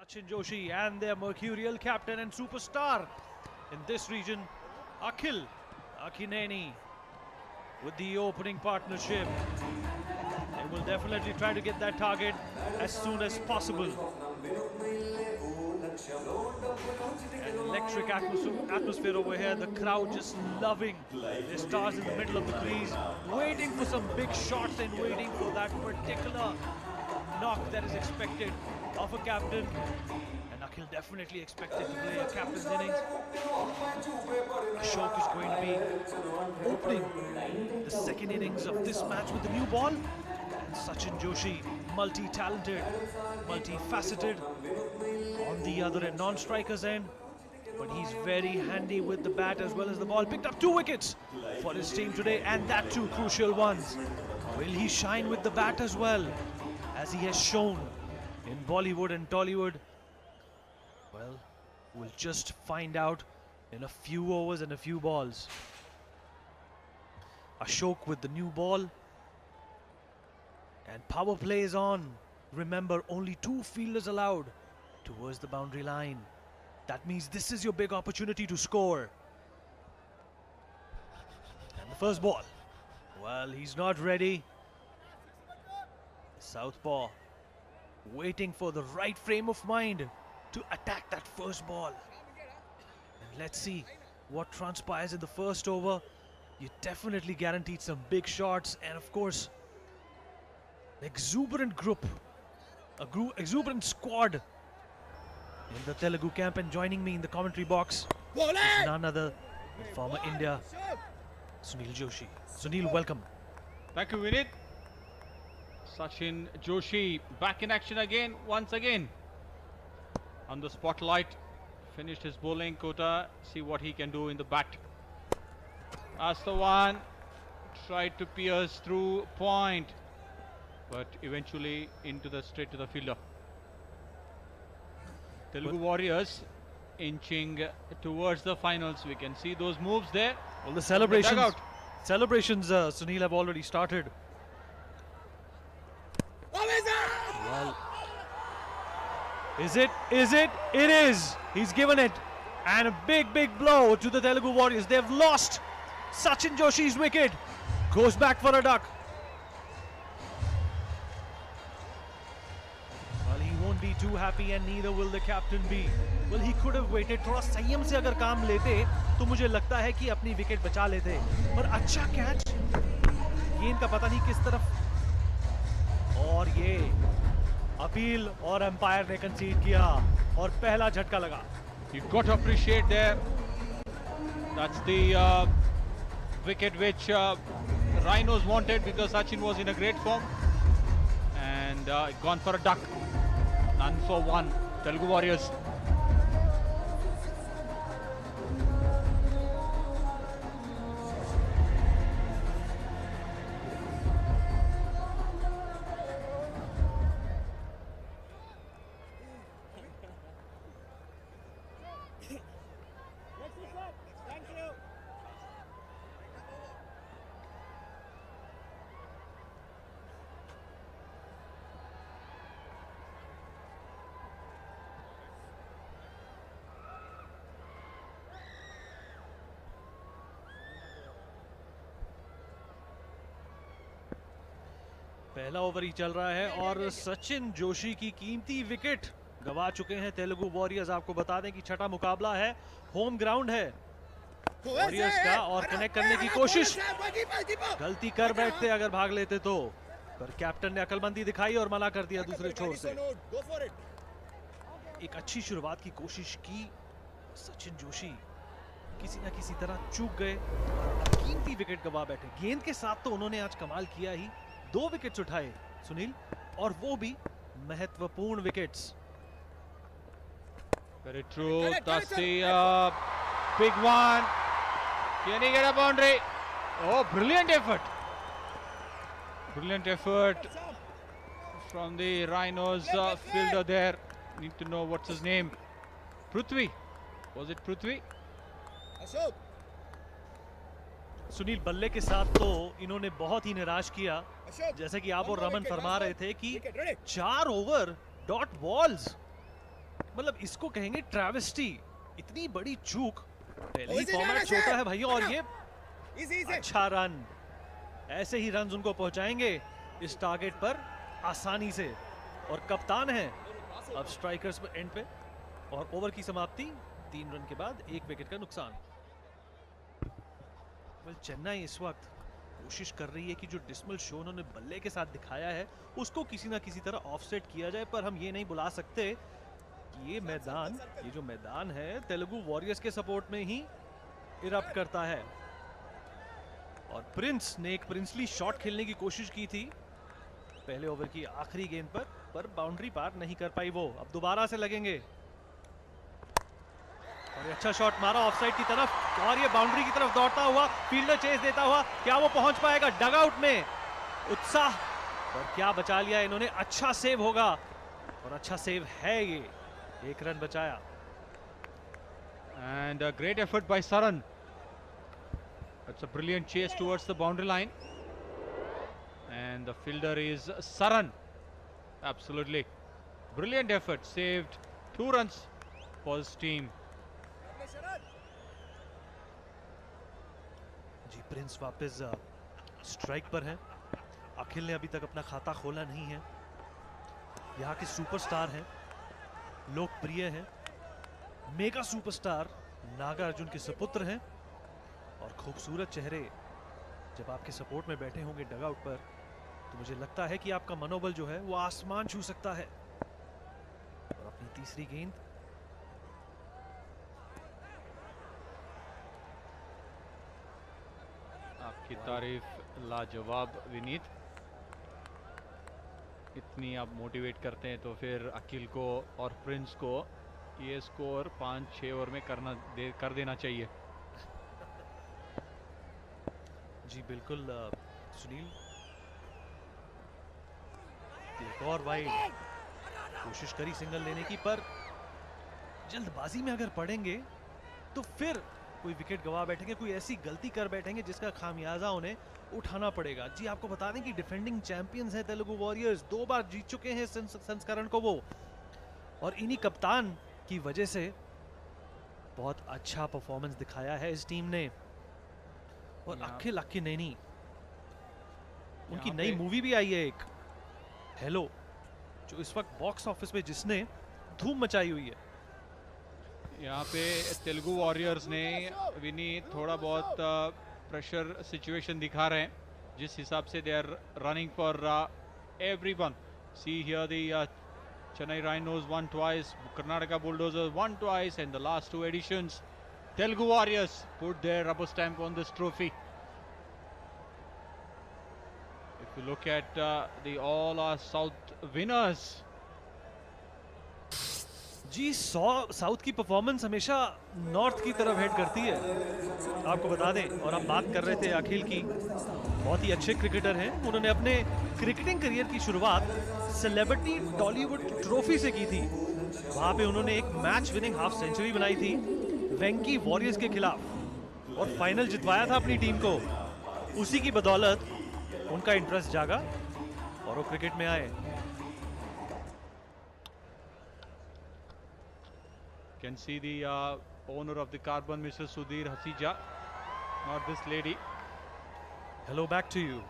Sachin Joshi and their mercurial captain and superstar in this region, Akhil Akineni, with the opening partnership. They will definitely try to get that target as soon as possible. An electric atmosphere over here, the crowd just loving their stars in the middle of the crease, waiting for some big shots and waiting for that particular knock that is expected of a captain. And Akhil definitely expected to play a captain's innings. Ashok is going to be opening the second innings of this match with the new ball. And Sachin Joshi, multi-talented, multi-faceted on the other end, non-strikers end. But he's very handy with the bat as well as the ball. Picked up 2 wickets for his team today, and that 2 crucial ones. Will he shine with the bat as well, as he has shown in Bollywood and Tollywood? Well, we'll just find out in a few overs and a few balls. Ashok with the new ball. And power play is on. Remember, only 2 fielders allowed towards the boundary line. That means this is your big opportunity to score. And the first ball. Well, he's not ready. Southpaw waiting for the right frame of mind to attack that first ball. And let's see what transpires in the first over. You definitely guaranteed some big shots, and of course, an exuberant group, exuberant squad in the Telugu camp. And joining me in the commentary box is none other than former India Sunil Joshi. Sunil, welcome. Thank you, Vinit. Sachin Joshi back in action again, once again. On the spotlight, finished his bowling quota. See what he can do in the bat. As the one tried to pierce through point, but eventually straight to the fielder. Telugu Warriors inching towards the finals. We can see those moves there. Well, the celebrations, Sunil, have already started. Well, is it? It is. He's given it. And a big blow to the Telugu Warriors. They've lost Sachin Joshi's wicket. Goes back for a duck. Well, he won't be too happy, and neither will the captain be. Well, he could have waited. थोड़ा संयम से अगर काम लेते तो मुझे लगता है कि अपनी विकेट बचा लेते. पर अच्छा कैच. गेंद का पता नहीं किस तरफ. और ये अपील और अंपायर ने कंसीड किया और पहला झटका लगा. You got to appreciate there. That's the wicket which Rhinos wanted, because Sachin was in a great form, and gone for a duck. None for 1. Telugu Warriors. पहला ओवर ही चल रहा है और सचिन जोशी की कीमती विकेट गवा चुके हैं तेलुगु वॉरियर्स. आपको बता दें कि छठा मुकाबला है, होम ग्राउंड है वॉरियर्स का, और कनेक्ट करने की कोशिश. गलती कर बैठते अगर भाग लेते तो, पर कैप्टन ने अकलमंदी दिखाई और मना कर दिया दूसरे छोर से. एक अच्छी शुरुआत की कोशिश की सचिन जोशी, किसी ना किसी तरह चूक गए, कीमती विकेट गवा बैठे. गेंद के साथ तो उन्होंने आज कमाल किया ही. 2 विकेट्स उठाए सुनील, और वो भी महत्वपूर्ण wickets. Very true. That's the big one. Can he get a boundary? Oh, brilliant effort. Brilliant effort from the Rhinos fielder there. Need to know what's his name. Prithvi. Was it Prithvi? Sunil, बल्ले के साथ तो इन्होंने बहुत ही निराश किया. जैसे कि आप और रमन फरमा रहे थे कि 4 ओवर डॉट बॉल्स. मतलब इसको कहेंगे ट्रैवेस्टी। इतनी बड़ी चूक। पहले ही फॉर्मेट छोटा है भैया, और ये अच्छा रन। ऐसे ही रन उनको पहुंचाएंगे इस टारगेट पर आसानी से। और कप्तान है अब स्ट्राइकर्स पर एंड पे। और ओवर की समाप्ति 3 रन के बाद 1 विकेट का नुकसान। चेन्नई इस वक्त कोशिश कर रही है कि जो डिस्मल शो उन्होंने बल्ले के साथ दिखाया है उसको किसी ना किसी तरह ऑफसेट किया जाए, पर हम ये नहीं बुला सकते कि ये जो मैदान है तेलुगु वॉरियर्स के सपोर्ट में ही इरप्ट करता है। और प्रिंस ने एक प्रिंसली शॉट खेलने की कोशिश की थी पहले ओवर की आखिरी गेंद पर बाउंड्री पार नहीं कर पाई वो। अब दोबारा से लगेंगे और ये अच्छा शॉट मारा ऑफसाइड की तरफ, और ये बाउंड्री की तरफ दौड़ता हुआ फील्डर चेस देता हुआ, क्या वो पहुंच पाएगा डगआउट में? उत्साह, और क्या बचा लिया इन्होंने। अच्छा सेव होगा, और अच्छा सेव है ये। 1 रन बचाया। And a great effort by Saran. It's a brilliant chase towards the boundary line. And the fielder is Saran. Absolutely. Brilliant effort. Saved 2 runs for his team. जी, प्रिंस वापस strike पर है। अखिल ने अभी तक अपना खाता खोला नहीं है। यहाँ के सुपरस्टार हैं, लोकप्रिय हैं, मेगा सुपरस्टार नागार्जुन के सुपुत्र हैं। और खूबसूरत चेहरे जब आपके सपोर्ट में बैठे होंगे डगआउट पर, तो मुझे लगता है कि आपका मनोबल जो है वो आसमान छू सकता है। और अपनी तीसरी गेंद, आपकी तारीफ लाजवाब विनीत। इतनी आप मोटिवेट करते हैं तो फिर अखिल को और प्रिंस को ये स्कोर 5-6 ओवर में कर देना चाहिए। जी बिल्कुल सुनील। एक और वाइड, कोशिश करी सिंगल लेने की, पर जल्दबाजी में अगर पड़ेंगे तो फिर कोई विकेट गवा बैठेंगे, कोई ऐसी गलती कर बैठेंगे जिसका खामियाजा उन्हें उठाना पड़ेगा। जी आपको बता दें कि डिफेंडिंग चैंपियंस है तेलुगु वॉरियर्स, 2 बार जीत चुके हैं संस्करण को वो, और इन्हीं कप्तान की वजह से बहुत अच्छा परफॉर्मेंस दिखाया है इस टीम ने। और अखिल अक्किनेनी, उनकी नई मूवी भी आई है एक, हेलो, जो इस वक्त बॉक्स ऑफिस में जिसने धूम मचाई हुई है। यहाँ पे तेलुगु वॉरियर्स ने विनीत थोड़ा बहुत प्रेशर सिचुएशन दिखा रहे हैं, जिस हिसाब से they are running for everyone. See here the Chennai Rhinos won twice, Karnataka Bulldozers won twice, and the last 2 editions Telugu Warriors put their rubber stamp on this trophy. If you look at the all our South winners, जी south की performance हमेशा north की तरफ head करती है, आपको बता दें। और हम बात कर रहे थे अखिल की, बहुत ही अच्छे क्रिकेटर हैं। उन्होंने अपने क्रिकेटिंग करियर की शुरुआत सेलिब्रिटी टॉलीवुड ट्रॉफी से की थी। वहां पे उन्होंने एक मैच विनिंग हाफ सेंचुरी बनाई थी वेंकी वॉरियर्स के खिलाफ, और फाइनल जितवाया था अपनी टीम को। उसी की बदौलत उनका इंटरेस्ट जागा और वो क्रिकेट में आए। can see the owner of the Carbon, Mr. Sudhir Hasija, not this lady. Hello back to you.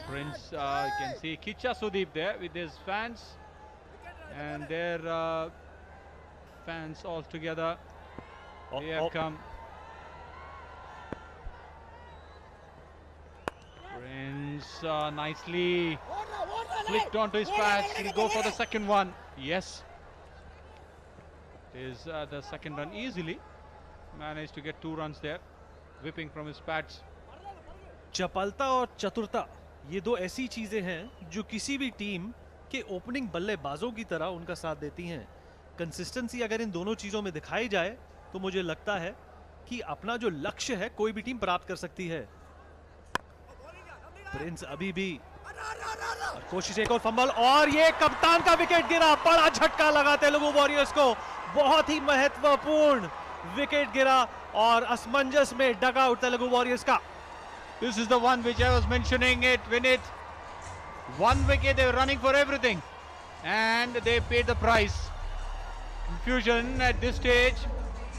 Prince, can see Kicha Sudeep there with his fans, and their fans all together. They have come. Prince nicely flicked onto his pads. He'll go for the second one. Yes. It is the second run easily. Managed to get 2 runs there. Whipping from his pads. चपलता और चतुरता, ये 2 ऐसी चीजें हैं जो किसी भी team के ओपनिंग बल्लेबाजों की तरह उनका साथ देती हैं। कंसिस्टेंसी अगर इन दोनों चीजों में दिखाई जाए तो मुझे लगता है कि अपना जो लक्ष्य है कोई भी टीम प्राप्त कर सकती है। प्रिंस अभी भी कोशिश, एक और फंबल, और ये कप्तान का विकेट गिरा। बड़ा झटका लगा तेलुगु वॉरियर्स को, बहुत ही महत्वपूर्ण विकेट गिरा और असमंजस में डगआउट तेलुगु वॉरियर्स का। This is the one which I was mentioning it, Vinit. 1 wicket, they were running for everything, and they paid the price. Confusion at this stage.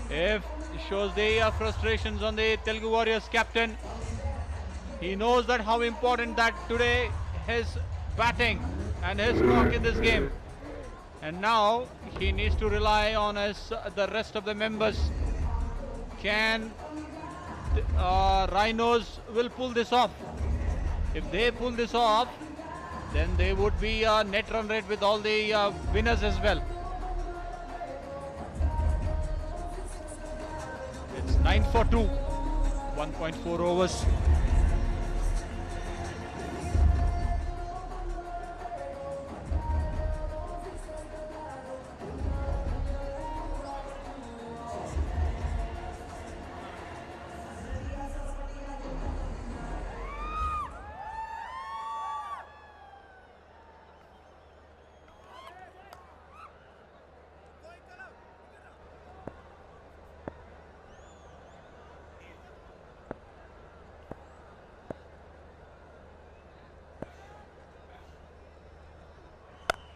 If it shows the frustrations on the Telugu Warriors captain. He knows that how important that today his batting and his knock in this game. And now he needs to rely on the rest of the members. Can Rhinos will pull this off? If they pull this off, then they would be a net run rate with all the winners as well. It's 9 for 2, 1.4 overs.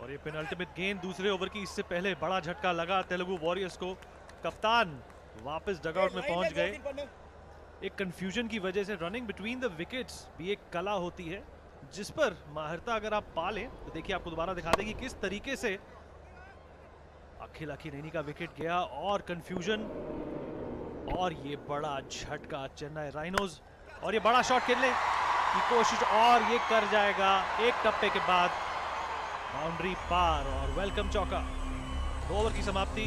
और ये penultimate गेंद दूसरे over की, इससे पहले बड़ा झटका लगा तेलुगु वॉरियर्स को। कप्तान वापस डगआउट में पहुंच गए। एक कंफ्यूजन की वजह से रनिंग बिटवीन द विकेट्स भी एक कला होती है, जिस पर माहिरता अगर आप पा लें तो देखिए आपको दोबारा दिखा देगी किस तरीके से अखिल अखिनेनी का विकेट गया और कंफ्यूजन, और ये बड़ा झटका चेन्नई राइनोज, और ये बड़ा शॉट खेलने की कोशिश और ये कर जाएगा एक टप्पे के बाद बाउंड्री पार और वेलकम चौका। 2 ओवर की समाप्ति।